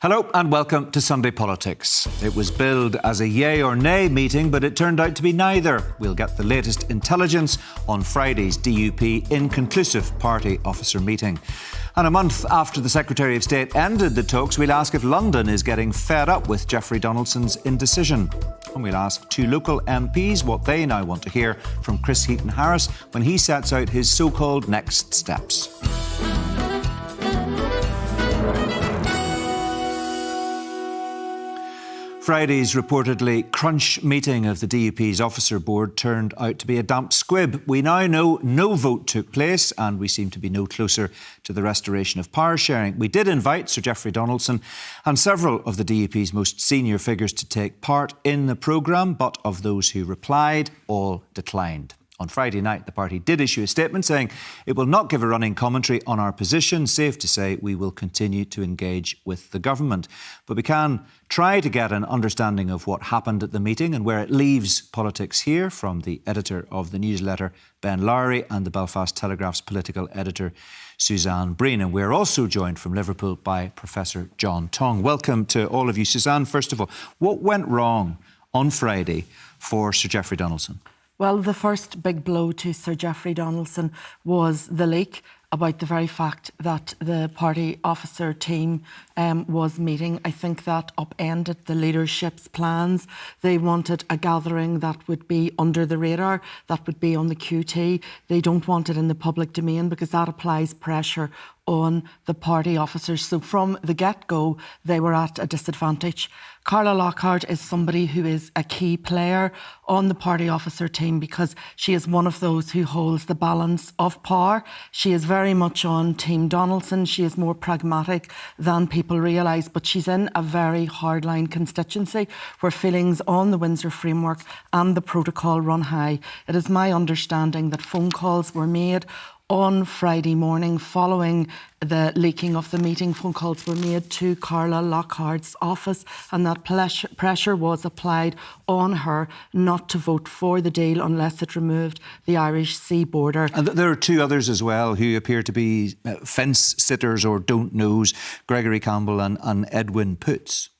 Hello and welcome to Sunday Politics. It was billed as a yay or nay meeting, but it turned out to be neither. We'll get the latest intelligence on Friday's DUP inconclusive party officer meeting. And a month after the Secretary of State ended the talks, we'll ask if London is getting fed up with Jeffrey Donaldson's indecision. And we'll ask two local MPs what they now want to hear from Chris Heaton-Harris when he sets out his so-called next steps. Friday's reportedly crunch meeting of the DUP's officer board turned out to be a damp squib. We now know no vote took place and we seem to be no closer to the restoration of power sharing. We did invite Sir Jeffrey Donaldson and several of the DUP's most senior figures to take part in the programme, but of those who replied, all declined. On Friday night, the party did issue a statement saying it will not give a running commentary on our position. Safe to say we will continue to engage with the government. But we can try to get an understanding of what happened at the meeting and where it leaves politics here from the editor of the newsletter, Ben Lowry, and the Belfast Telegraph's political editor, Suzanne Breen. And we're also joined from Liverpool by Professor John Tong. Welcome to all of you. Suzanne, first of all, what went wrong on Friday for Sir Jeffrey Donaldson? Well, the first big blow to Sir Jeffrey Donaldson was the leak about the very fact that the party officer team was meeting. I think that upended the leadership's plans. They wanted a gathering that would be under the radar, that would be on the QT. They don't want it in the public domain because that applies pressure on the party officers. So from the get-go, they were at a disadvantage. Carla Lockhart is somebody who is a key player on the party officer team because she is one of those who holds the balance of power. She is very much on Team Donaldson. She is more pragmatic than people realise, but she's in a very hardline constituency where feelings on the Windsor framework and the protocol run high. It is my understanding that phone calls were made on Friday morning following the leaking of the meeting. Phone calls were made to Carla Lockhart's office and that pressure was applied on her not to vote for the deal unless it removed the Irish sea border. And there are two others as well who appear to be fence sitters or don't knows, Gregory Campbell and Edwin Poots.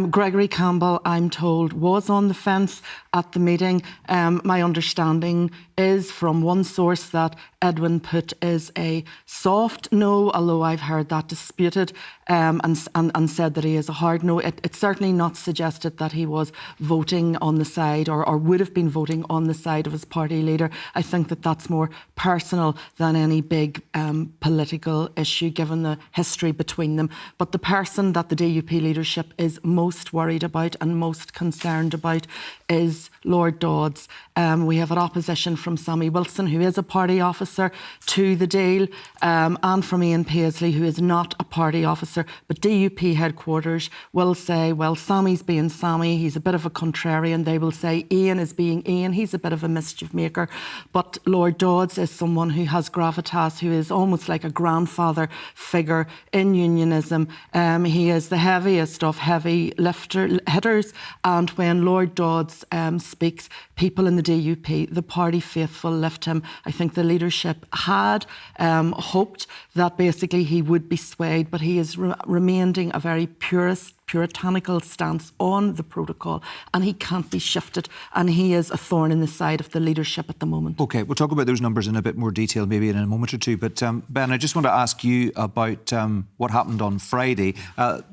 Gregory Campbell, I'm told, was on the fence at the meeting. My understanding is from one source that Edwin Poots is a soft no, although I've heard that disputed and said that he is a hard no. It's certainly not suggested that he was voting on the side or would have been voting on the side of his party leader. I think that that's more personal than any big political issue given the history between them. But the person that the DUP leadership is most worried about and most concerned about is Lord Dodds. We have an opposition from Sammy Wilson, who is a party officer, to the deal, and from Ian Paisley, who is not a party officer. But DUP headquarters will say, well, Sammy's being Sammy, he's a bit of a contrarian. They will say Ian is being Ian, he's a bit of a mischief maker. But Lord Dodds is someone who has gravitas, who is almost like a grandfather figure in unionism. He is the heaviest of heavy hitters, and when Lord Dodds speaks, people in the DUP, the party faithful, lift him. I think the leadership had hoped that basically he would be swayed, but he is remaining a very puritanical stance on the protocol, and he can't be shifted, and he is a thorn in the side of the leadership at the moment. OK, we'll talk about those numbers in a bit more detail maybe in a moment or two, but Ben, I just want to ask you about what happened on Friday.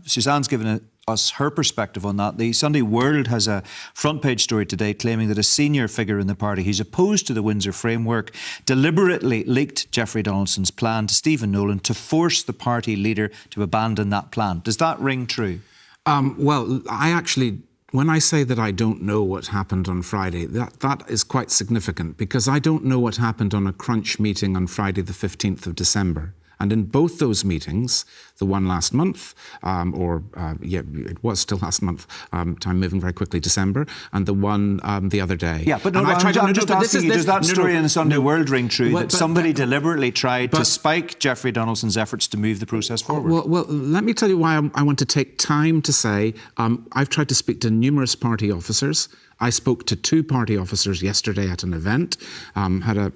Suzanne's given us her perspective on that. The Sunday World has a front page story today claiming that a senior figure in the party who's opposed to the Windsor framework deliberately leaked Jeffrey Donaldson's plan to Stephen Nolan to force the party leader to abandon that plan. Does that ring true? Well, when I say that I don't know what happened on Friday, that is quite significant because I don't know what happened on a crunch meeting on Friday the 15th of December. And in both those meetings, the one last month, it was still last month, time moving very quickly, December, and the one the other day. Yeah, but I'm just asking you, does that story in the Sunday World ring true, that somebody deliberately tried to spike Jeffrey Donaldson's efforts to move the process forward? Well, let me tell you why I want to take time to say I've tried to speak to numerous party officers. I spoke to two party officers yesterday at an event, had a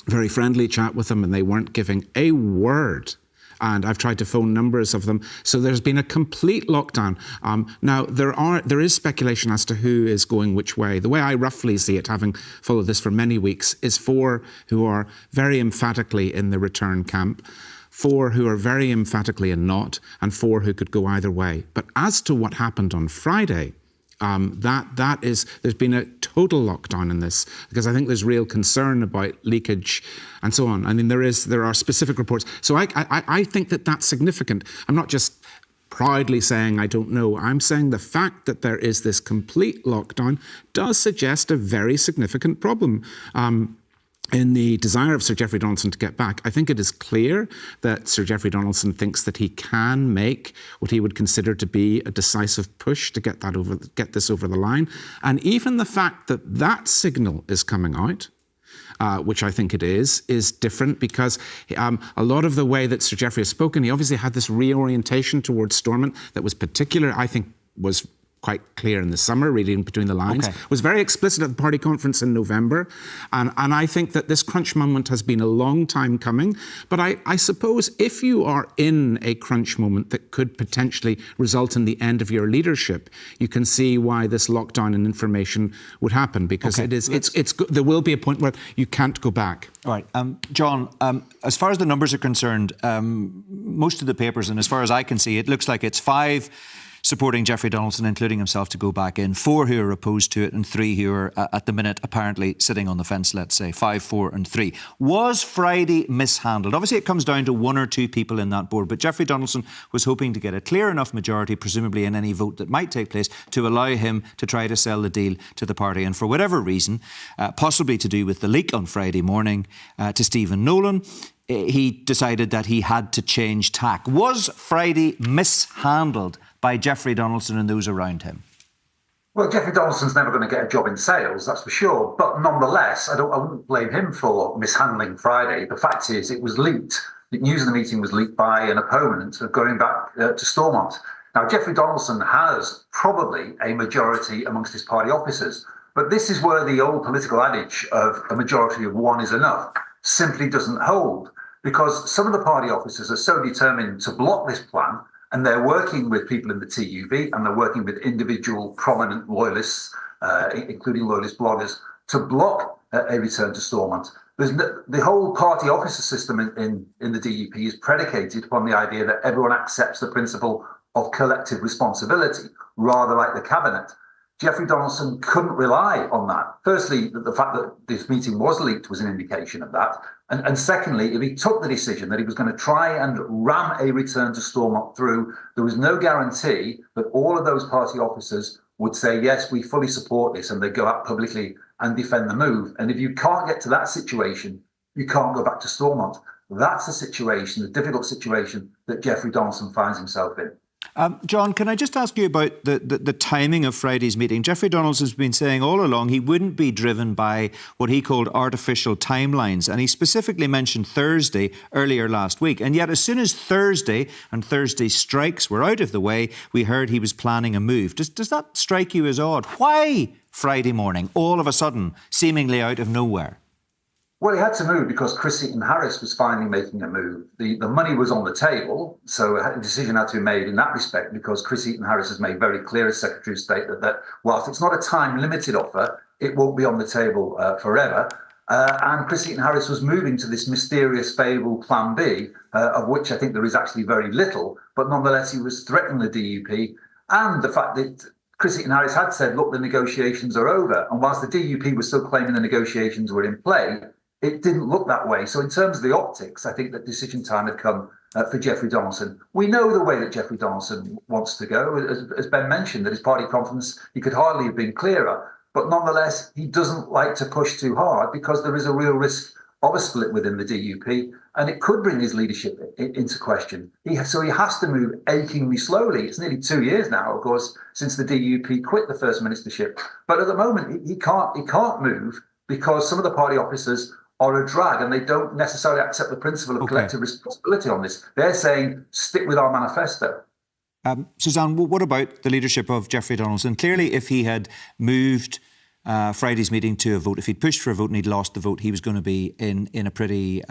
very friendly chat with them, and they weren't giving a word and I've tried to phone numbers of them. So there's been a complete lockdown. Now, there is speculation as to who is going which way. The way I roughly see it, having followed this for many weeks, is 4 who are very emphatically in the return camp, 4 who are very emphatically in not, and 4 who could go either way. But as to what happened on Friday, there's been a total lockdown in this, because I think there's real concern about leakage and so on. I mean, there are specific reports. So I think that that's significant. I'm not just proudly saying I don't know. I'm saying the fact that there is this complete lockdown does suggest a very significant problem. In the desire of Sir Geoffrey Donaldson to get back, I think it is clear that Sir Geoffrey Donaldson thinks that he can make what he would consider to be a decisive push to get this over the line. And even the fact that that signal is coming out, which I think it is different, because a lot of the way that Sir Geoffrey has spoken, he obviously had this reorientation towards Stormont that was particular, I think, was quite clear in the summer, reading between the lines, was very explicit at the party conference in November. And I think that this crunch moment has been a long time coming. But I suppose if you are in a crunch moment that could potentially result in the end of your leadership, you can see why this lockdown in information would happen, because there will be a point where you can't go back. All right. John, as far as the numbers are concerned, most of the papers, and as far as I can see, it looks like it's 5 supporting Geoffrey Donaldson, including himself, to go back in, 4 who are opposed to it, and 3 who are, at the minute, apparently sitting on the fence, let's say. 5, 4 and 3. Was Friday mishandled? Obviously, it comes down to 1 or 2 people in that board, but Geoffrey Donaldson was hoping to get a clear enough majority, presumably in any vote that might take place, to allow him to try to sell the deal to the party. And for whatever reason, possibly to do with the leak on Friday morning to Stephen Nolan, he decided that he had to change tack. Was Friday mishandled by Geoffrey Donaldson and those around him? Well, Geoffrey Donaldson's never going to get a job in sales, that's for sure. But nonetheless, I wouldn't blame him for mishandling Friday. The fact is, it was leaked. The news of the meeting was leaked by an opponent of going back to Stormont. Now, Geoffrey Donaldson has probably a majority amongst his party officers. But this is where the old political adage of a majority of 1 is enough simply doesn't hold. Because some of the party officers are so determined to block this plan, and they're working with people in the TUV, and they're working with individual prominent loyalists, including loyalist bloggers, to block a return to Stormont. The whole party officer system in the DUP is predicated upon the idea that everyone accepts the principle of collective responsibility, rather like the cabinet. Geoffrey Donaldson couldn't rely on that. Firstly, the fact that this meeting was leaked was an indication of that. And secondly, if he took the decision that he was going to try and ram a return to Stormont through, there was no guarantee that all of those party officers would say, yes, we fully support this, and they go out publicly and defend the move. And if you can't get to that situation, you can't go back to Stormont. That's the situation, the difficult situation that Geoffrey Donaldson finds himself in. John, can I just ask you about the timing of Friday's meeting? Geoffrey Donaldson's been saying all along he wouldn't be driven by what he called artificial timelines, and he specifically mentioned Thursday earlier last week. And yet as soon as Thursday and Thursday's strikes were out of the way, we heard he was planning a move. Does that strike you as odd? Why Friday morning, all of a sudden, seemingly out of nowhere? Well, he had to move because Chris Eaton-Harris was finally making a move. The money was on the table, so a decision had to be made in that respect, because Chris Eaton-Harris has made very clear as Secretary of State that whilst it's not a time-limited offer, it won't be on the table forever. And Chris Eaton-Harris was moving to this mysterious, fable Plan B, of which I think there is actually very little. But nonetheless, he was threatening the DUP, and the fact that Chris Eaton-Harris had said, look, the negotiations are over. And whilst the DUP was still claiming the negotiations were in play, it didn't look that way. So in terms of the optics, I think that decision time had come for Geoffrey Donaldson. We know the way that Geoffrey Donaldson wants to go. As Ben mentioned, at his party conference, he could hardly have been clearer. But nonetheless, he doesn't like to push too hard, because there is a real risk of a split within the DUP, and it could bring his leadership into question. So he has to move achingly slowly. It's nearly 2 years now, of course, since the DUP quit the First Ministership. But at the moment, he can't move, because some of the party officers are a drag, and they don't necessarily accept the principle of collective responsibility on this. They're saying, stick with our manifesto. Suzanne, what about the leadership of Geoffrey Donaldson? Clearly, if he had moved Friday's meeting to a vote. If he'd pushed for a vote and he'd lost the vote, he was going to be in a pretty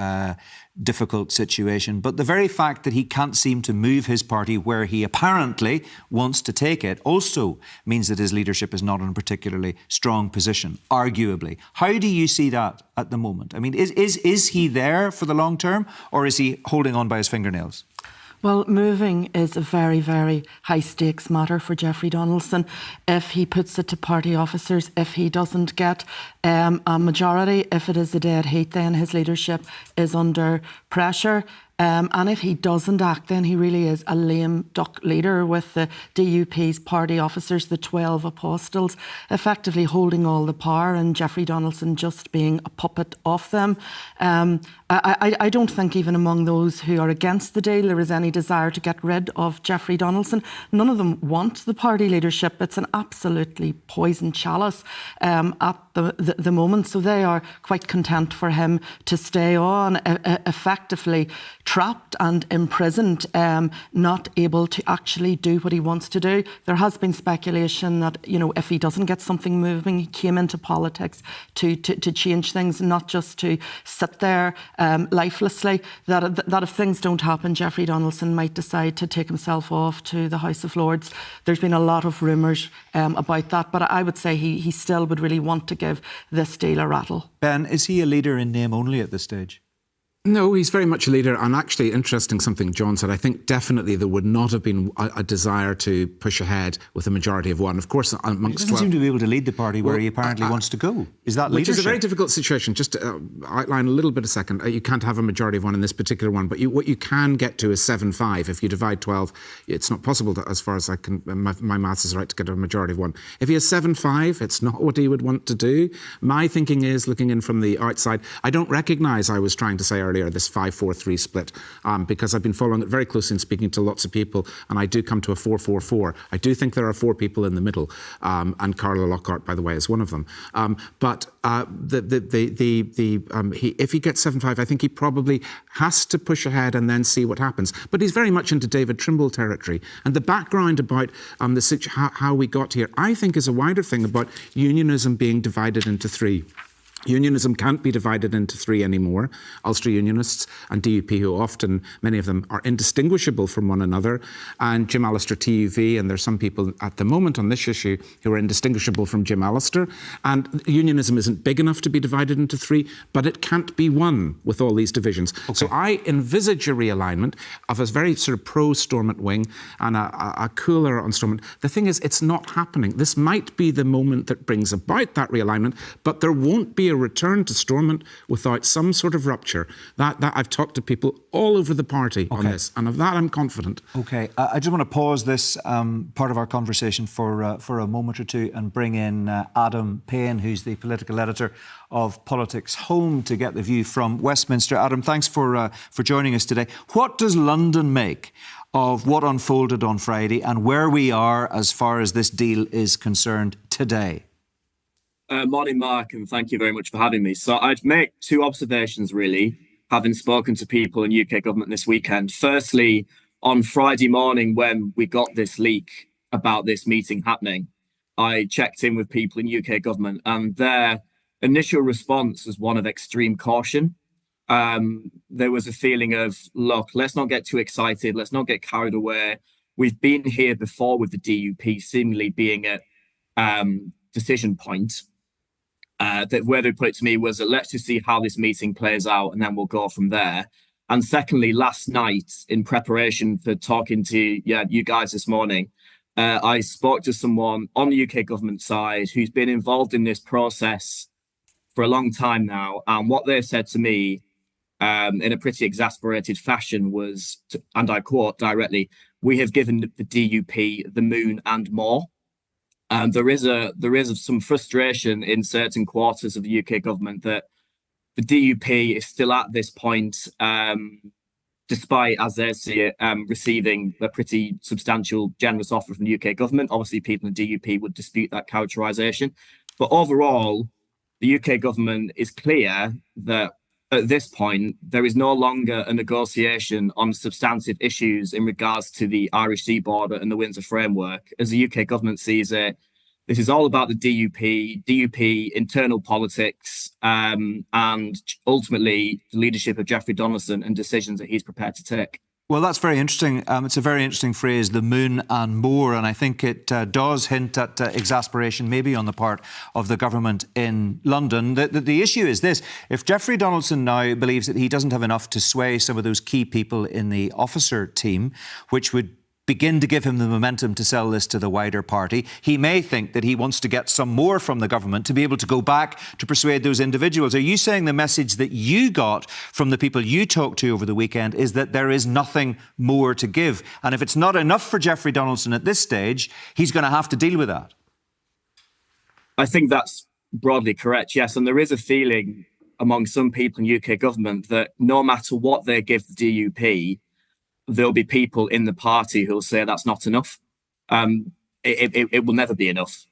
difficult situation. But the very fact that he can't seem to move his party where he apparently wants to take it also means that his leadership is not in a particularly strong position, arguably. How do you see that at the moment? I mean, is he there for the long term, or is he holding on by his fingernails? Well, moving is a very, very high stakes matter for Jeffrey Donaldson. If he puts it to party officers, if he doesn't get a majority, if it is a dead heat, then his leadership is under pressure. And if he doesn't act, then he really is a lame duck leader with the DUP's party officers, the 12 apostles, effectively holding all the power and Jeffrey Donaldson just being a puppet of them. I don't think even among those who are against the deal there is any desire to get rid of Jeffrey Donaldson. None of them want the party leadership. It's an absolutely poisoned chalice at the moment. So they are quite content for him to stay on, effectively trapped and imprisoned, not able to actually do what he wants to do. There has been speculation that, you know, if he doesn't get something moving, he came into politics to change things, not just to sit there lifelessly. That if things don't happen, Jeffrey Donaldson might decide to take himself off to the House of Lords. There's been a lot of rumours about that, but I would say he still would really want to give this deal a rattle. Ben, is he a leader in name only at this stage? No, he's very much a leader. And actually, interesting something John said, I think definitely there would not have been a desire to push ahead with a majority of one. Of course, amongst he doesn't seem to be able to lead the party where he apparently wants to go. Is that leadership? Which is a very difficult situation. Just to outline a little bit a second, you can't have a majority of one in this particular one, but what you can get to is 7-5. If you divide 12, it's not possible to, as far as I can, my maths is right, to get a majority of one. If he has 7-5, it's not what he would want to do. My thinking is, looking in from the outside, I don't recognise, I was trying to say earlier, this 5-4-3 split, because I've been following it very closely and speaking to lots of people, and I do come to a 4-4-4. I do think there are 4 people in the middle, and Carla Lockhart, by the way, is one of them. But if he gets 7-5, I think he probably has to push ahead and then see what happens. But he's very much into David Trimble territory, and the background about how we got here, I think, is a wider thing about unionism being divided into 3. Unionism can't be divided into 3 anymore. Ulster Unionists and DUP, who often, many of them, are indistinguishable from one another, and Jim Allister TUV, and there's some people at the moment on this issue who are indistinguishable from Jim Allister. And unionism isn't big enough to be divided into 3, but it can't be one with all these divisions. Okay. So I envisage a realignment of a very sort of pro-Stormont wing and a cooler on Stormont. The thing is, it's not happening. This might be the moment that brings about that realignment, but there won't be a return to Stormont without some sort of rupture. That I've talked to people all over the party on this, and of that I'm confident. Okay, I just want to pause this part of our conversation for a moment or two and bring in Adam Payne, who's the political editor of Politics Home, to get the view from Westminster. Adam, thanks for joining us today. What does London make of what unfolded on Friday and where we are as far as this deal is concerned today? Morning, Mark, and thank you very much for having me. So I'd make 2 observations, really, having spoken to people in UK government this weekend. Firstly, on Friday morning, when we got this leak about this meeting happening, I checked in with people in UK government, and their initial response was one of extreme caution. There was a feeling of, look, let's not get too excited. Let's not get carried away. We've been here before with the DUP seemingly being at decision point. That where they put it to me was that let's just see how this meeting plays out and then we'll go from there. And secondly, last night, in preparation for talking to you guys this morning, I spoke to someone on the UK government side who's been involved in this process for a long time now. And what they said to me in a pretty exasperated fashion was, and I quote directly, "We have given the DUP the moon and more." There is some frustration in certain quarters of the UK government that the DUP is still at this point, despite, as they see it, receiving a pretty substantial, generous offer from the UK government. Obviously, people in the DUP would dispute that characterisation. But overall, the UK government is clear that at this point, there is no longer a negotiation on substantive issues in regards to the Irish Sea border and the Windsor framework. As the UK government sees it, This is all about the DUP internal politics, and ultimately the leadership of Jeffrey Donaldson and decisions that he's prepared to take. Well, that's very interesting. It's a very interesting phrase, the moon and more, and I think it does hint at exasperation maybe on the part of the government in London. The issue is this: if Jeffrey Donaldson now believes that he doesn't have enough to sway some of those key people in the officer team, which would begin to give him the momentum to sell this to the wider party, he may think that he wants to get some more from the government to be able to go back to persuade those individuals. Are you saying the message that you got from the people you talked to over the weekend is that there is nothing more to give? And if it's not enough for Jeffrey Donaldson at this stage, he's going to have to deal with that? I think that's broadly correct, yes. And there is a feeling among some people in UK government that no matter what they give the DUP, there'll be people in the party who'll say that's not enough. It will never be enough.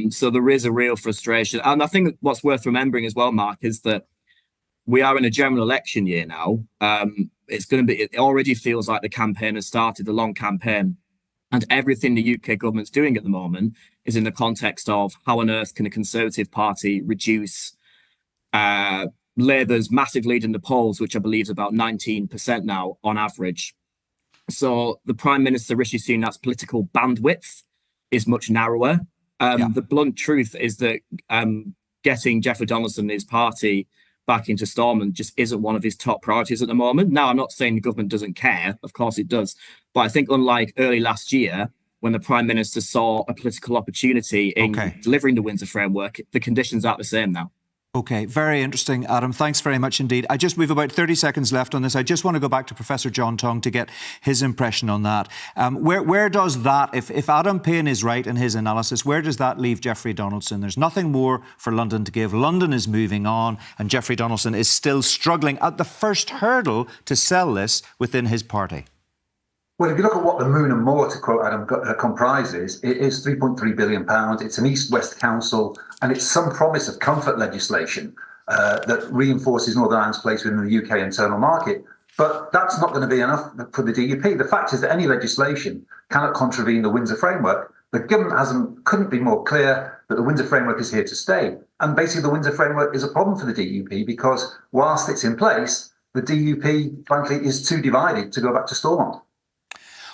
So there is a real frustration. And I think what's worth remembering as well, Mark, is that we are in a general election year now. It already feels like the campaign has started, the long campaign. And everything the UK government's doing at the moment is in the context of how on earth can a Conservative Party reduce Labour's massive lead in the polls, which I believe is about 19% now on average. So the Prime Minister, Rishi Sunak's political bandwidth is much narrower. The blunt truth is that getting Jeffrey Donaldson and his party back into Stormont just isn't one of his top priorities at the moment. Now, I'm not saying the government doesn't care. Of course it does. But I think unlike early last year, when the Prime Minister saw a political opportunity in delivering the Windsor Framework, the conditions aren't the same now. OK, very interesting, Adam. Thanks very much indeed. We've about 30 seconds left on this. I just want to go back to Professor John Tong to get his impression on that. Where does that, if Adam Payne is right in his analysis, where does that leave Jeffrey Donaldson? There's nothing more for London to give. London is moving on, and Jeffrey Donaldson is still struggling at the first hurdle to sell this within his party. Well, if you look at what the moon and more, to quote Adam, comprises, it is £3.3 billion. It's an East-West council, and it's some promise of comfort legislation that reinforces Northern Ireland's place within the UK internal market. But that's not going to be enough for the DUP. The fact is that any legislation cannot contravene the Windsor Framework. The government couldn't be more clear that the Windsor Framework is here to stay. And basically, the Windsor Framework is a problem for the DUP because whilst it's in place, the DUP, frankly, is too divided to go back to Stormont.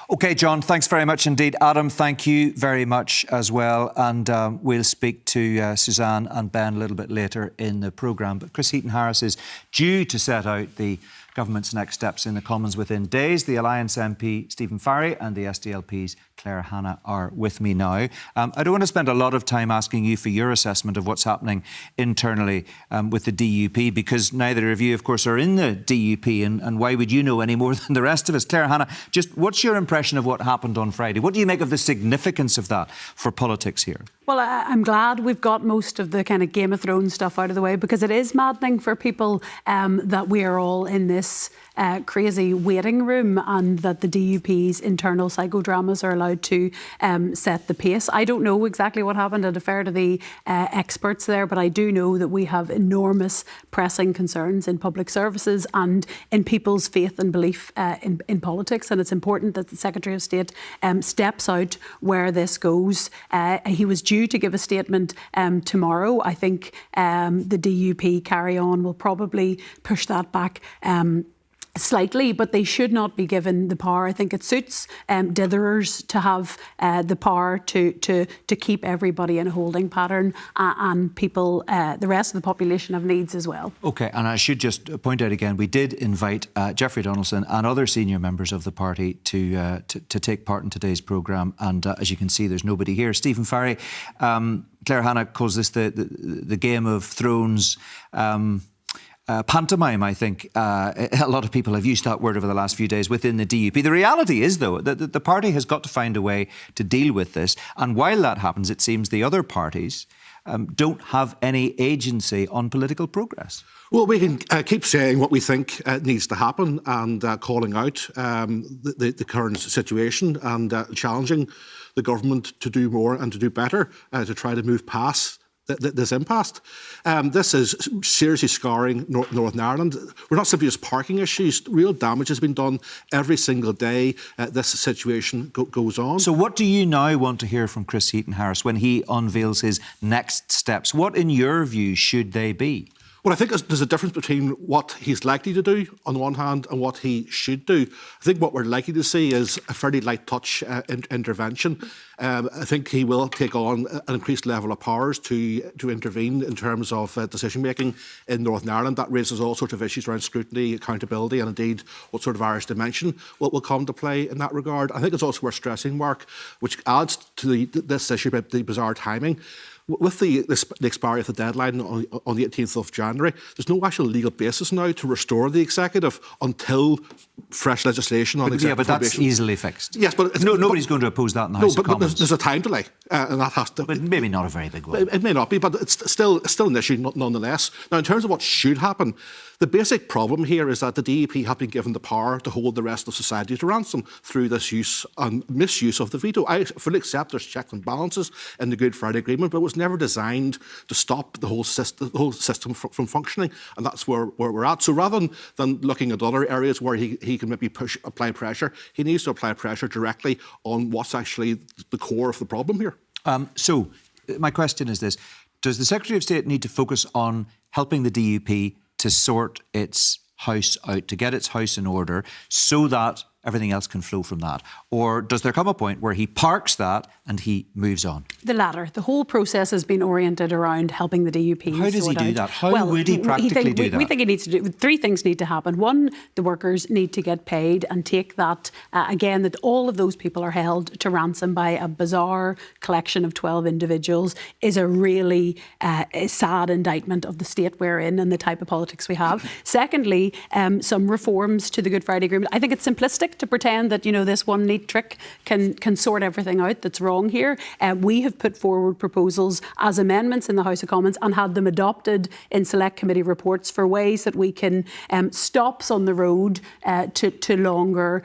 OK, John, thanks very much indeed. Adam, thank you very much as well. And we'll speak to Suzanne and Ben a little bit later in the programme. But Chris Heaton-Harris is due to set out the government's next steps in the Commons within days. The Alliance MP, Stephen Farry, and the SDLP's Claire Hanna are with me now. I don't want to spend a lot of time asking you for your assessment of what's happening internally with the DUP, because neither of you, of course, are in the DUP, and why would you know any more than the rest of us? Claire Hanna, just what's your impression of what happened on Friday? What do you make of the significance of that for politics here? Well, I'm glad we've got most of the kind of Game of Thrones stuff out of the way, because it is maddening for people that we are all in this crazy waiting room and that the DUP's internal psychodramas are allowed to set the pace. I don't know exactly what happened. I defer to the experts there, but I do know that we have enormous pressing concerns in public services and in people's faith and belief in politics. And it's important that the Secretary of State steps out where this goes. He was due to give a statement tomorrow. I think the DUP carry on will probably push that back slightly, but they should not be given the power. I think it suits ditherers to have the power to keep everybody in a holding pattern, and people, the rest of the population have needs as well. OK, and I should just point out again, we did invite Jeffrey Donaldson and other senior members of the party to take part in today's programme, and as you can see, there's nobody here. Stephen Farry, Claire Hanna calls this the Game of Thrones pantomime, I think. A lot of people have used that word over the last few days within the DUP. The reality is, though, that the party has got to find a way to deal with this. And while that happens, it seems the other parties don't have any agency on political progress. Well, we can keep saying what we think needs to happen and calling out the current situation and challenging the government to do more and to do better, to try to move past this impasse. This is seriously scarring Northern Ireland. We're not simply just parking issues. Real damage has been done every single day this situation goes on. So what do you now want to hear from Chris Heaton-Harris when he unveils his next steps? What, in your view, should they be? Well, I think there's a difference between what he's likely to do on the one hand and what he should do. I think what we're likely to see is a fairly light touch intervention. I think he will take on an increased level of powers to intervene in terms of decision making in Northern Ireland. That raises all sorts of issues around scrutiny, accountability, and indeed what sort of Irish dimension will come to play in that regard. I think it's also worth stressing, Mark, which adds to this issue about the bizarre timing. With the expiry of the deadline on the 18th of January, there's no actual legal basis now to restore the executive until fresh legislation on executive but that's probation. Easily fixed. Yes, but nobody's going to oppose that in the House of Commons. There's a time delay, and that has to. But maybe not a very big one. It may not be, but it's still an issue nonetheless. Now, in terms of what should happen, the basic problem here is that the DUP have been given the power to hold the rest of society to ransom through this use and misuse of the veto. I fully accept there's checks and balances in the Good Friday Agreement, but it was never designed to stop the whole system from functioning, and that's where we're at. So rather than looking at other areas where he can maybe apply pressure, he needs to apply pressure directly on what's actually the core of the problem here. So my question is this. Does the Secretary of State need to focus on helping the DUP to sort its house out, to get its house in order so that everything else can flow from that? Or does there come a point where he parks that and he moves on? The latter. The whole process has been oriented around helping the DUP. How does he do that? How would he practically do that? We think he needs to do. Three things need to happen. One, the workers need to get paid and take that, again, that all of those people are held to ransom by a bizarre collection of 12 individuals is a really sad indictment of the state we're in and the type of politics we have. Secondly, some reforms to the Good Friday Agreement. I think it's simplistic to pretend that, this one neat trick can sort everything out that's wrong here. We have put forward proposals as amendments in the House of Commons and had them adopted in select committee reports for ways that we can stops on the road to longer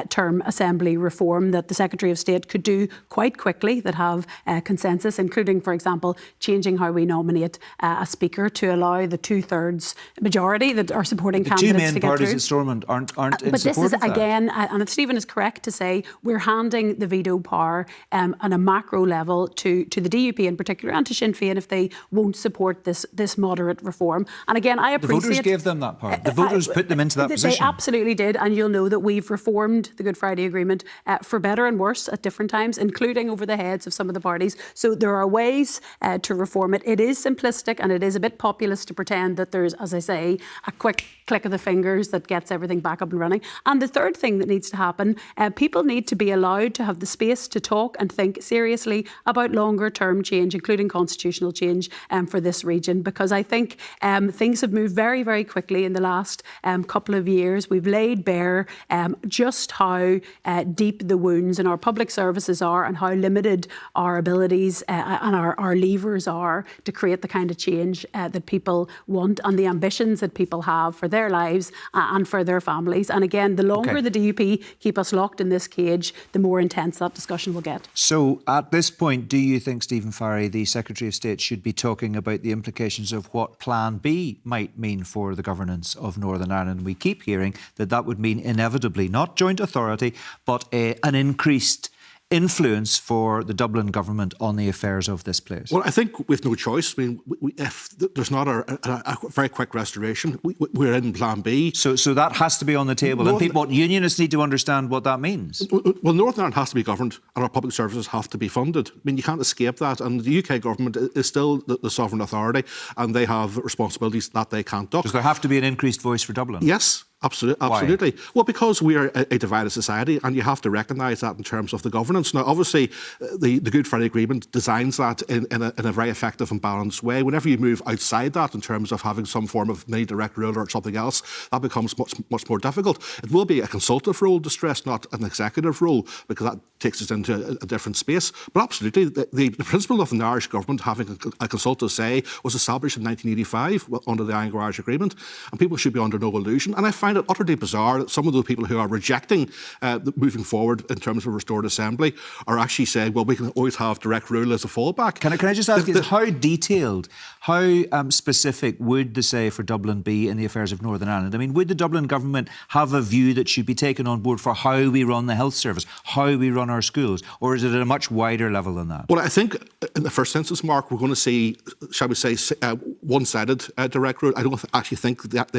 term Assembly reform that the Secretary of State could do quite quickly, that have consensus, including, for example, changing how we nominate a Speaker to allow the 2/3 majority that are supporting candidates to get through. The two main parties at Stormont aren't in but support this is, of that. again, and Stephen is correct to say, we're handing the veto power on a macro level to the DUP in particular and to Sinn Féin if they won't support this moderate reform. And again, I appreciate... The voters gave them that power. The voters put them into that position. They absolutely did, and you'll know that we've reformed the Good Friday Agreement for better and worse at different times, including over the heads of some of the parties. So there are ways to reform it. It is simplistic and it is a bit populist to pretend that there's, as I say, a quick click of the fingers that gets everything back up and running. And the third thing that needs to happen, people need to be allowed to have the space to talk and think seriously about longer term change, including constitutional change for this region, because I think things have moved very, very quickly in the last couple of years. We've laid bare just how deep the wounds in our public services are and how limited our abilities and our levers are to create the kind of change that people want and the ambitions that people have for their lives and for their families. And again, the longer the DUP keep us locked in this cage, the more intense that discussion will get. So at this point, do you think, Stephen Farry, the Secretary of State should be talking about the implications of what Plan B might mean for the governance of Northern Ireland? We keep hearing that would mean inevitably not joint authority, but an increased influence for the Dublin government on the affairs of this place? Well, I think we've no choice. I mean, if there's not a very quick restoration, we're in Plan B. So that has to be on the table. And what unionists need to understand what that means. Well, Northern Ireland has to be governed and our public services have to be funded. I mean, you can't escape that. And the UK government is still the sovereign authority and they have responsibilities that they can't duck. Does there have to be an increased voice for Dublin? Yes. Absolutely. Why? Well, because we are a divided society and you have to recognise that in terms of the governance. Now, obviously, the Good Friday Agreement designs that in a very effective and balanced way. Whenever you move outside that in terms of having some form of mini direct rule or something else, that becomes much more difficult. It will be a consultative role to stress, not an executive role, because that takes us into a different space. But absolutely, the principle of the Irish government having a consultative say was established in 1985 under the Anglo-Irish Agreement, and people should be under no illusion. And I find find it utterly bizarre that some of those people who are rejecting moving forward in terms of restored assembly are actually saying, well, we can always have direct rule as a fallback. Can I just ask you, how detailed, how specific would the say for Dublin be in the affairs of Northern Ireland? I mean, would the Dublin government have a view that should be taken on board for how we run the health service, how we run our schools, or is it at a much wider level than that? Well, I think in the first instance, Mark, we're going to see, shall we say, one-sided direct rule. I don't actually think that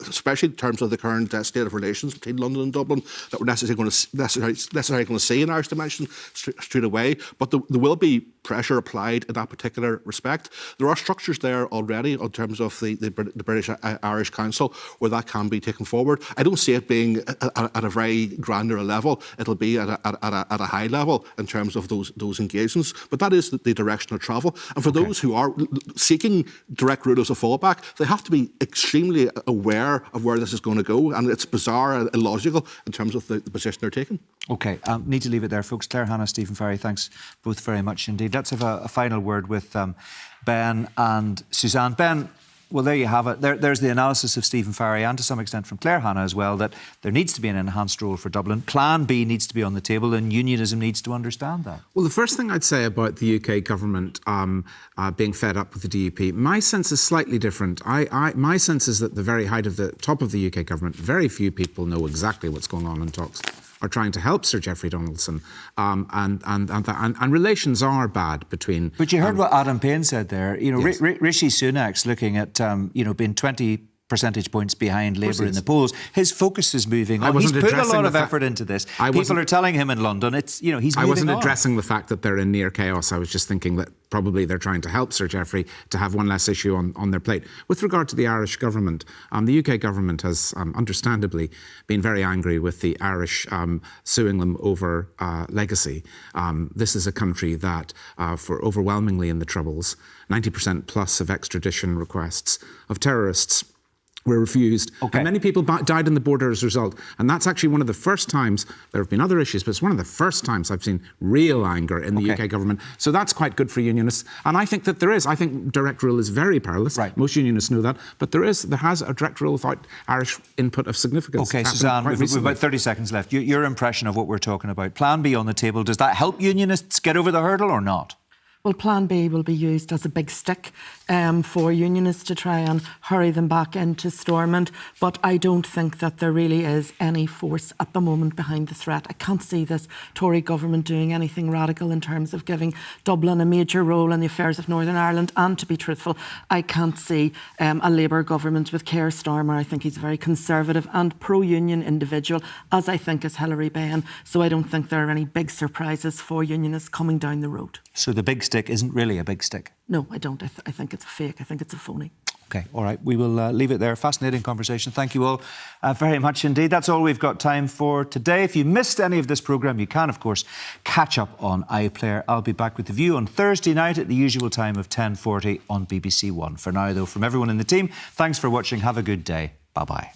especially in terms of the current state of relations between London and Dublin, that we're necessarily going to see an Irish dimension straight away. But there will be pressure applied in that particular respect. There are structures there already in terms of the British Irish Council where that can be taken forward. I don't see it being at a very granular level. It'll be at a high level in terms of those engagements. But that is the direction of travel. And for those who are seeking direct rule as a fallback, they have to be extremely aware of where this is going to go. And it's bizarre and illogical in terms of the position they're taking. OK, need to leave it there, folks. Claire Hanna, Stephen Farry, thanks both very much indeed. Let's have a final word with Ben and Suzanne. Ben, well, there you have it. There's the analysis of Stephen Farry and to some extent from Claire Hanna as well, that there needs to be an enhanced role for Dublin. Plan B needs to be on the table and unionism needs to understand that. Well, the first thing I'd say about the UK government being fed up with the DUP, my sense is slightly different. My sense is that the very height of the top of the UK government, very few people know exactly what's going on in talks, are trying to help Sir Geoffrey Donaldson, and relations are bad between. But you heard what Adam Payne said there. You know, yes. Rishi Sunak's looking at being 20 percentage points behind Labour in the polls. His focus is moving on. He's put a lot of effort into this. People are telling him in London, he's moving on. I wasn't addressing the fact that they're in near chaos. I was just thinking that probably they're trying to help Sir Geoffrey to have one less issue on their plate. With regard to the Irish government, the UK government has understandably been very angry with the Irish suing them over legacy. This is a country that, for overwhelmingly in the Troubles, 90% plus of extradition requests of terrorists were refused. And many people died in the border as a result. And that's actually one of the first times, there have been other issues, but it's one of the first times I've seen real anger in the UK government. So that's quite good for unionists. And I think that there is. I think direct rule is very perilous. Right. Most unionists know that. But there has a direct rule without Irish input of significance. OK, Suzanne, we've about 30 seconds left. Your impression of what we're talking about. Plan B on the table. Does that help unionists get over the hurdle or not? Well, Plan B will be used as a big stick for unionists to try and hurry them back into Stormont. But I don't think that there really is any force at the moment behind the threat. I can't see this Tory government doing anything radical in terms of giving Dublin a major role in the affairs of Northern Ireland. And to be truthful, I can't see a Labour government with Keir Starmer. I think he's a very conservative and pro-union individual, as I think is Hilary Benn. So I don't think there are any big surprises for unionists coming down the road. So the big stick isn't really a big stick? No, I don't. I think it's a fake. I think it's a phony. OK, all right. We will leave it there. Fascinating conversation. Thank you all very much indeed. That's all we've got time for today. If you missed any of this programme, you can, of course, catch up on iPlayer. I'll be back with The View on Thursday night at the usual time of 10:40 on BBC One. For now, though, from everyone in the team, thanks for watching. Have a good day. Bye-bye.